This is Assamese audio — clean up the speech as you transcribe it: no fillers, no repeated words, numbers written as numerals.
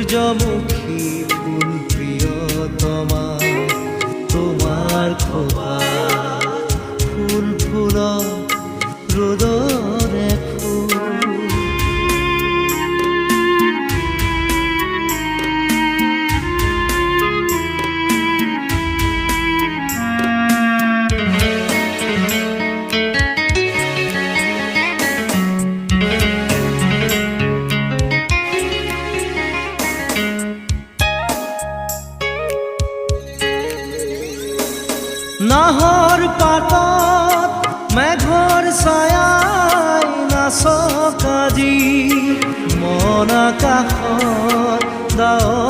সূৰ্যমুখী ফুল প্ৰিয়তমা তোমাৰ খোপা ফুল ফুলৰ ৰ'দৰে ফুল নাহৰ পাতত মেঘৰ ছায়াই নাচক আজি মন আকাশত ডাৱৰ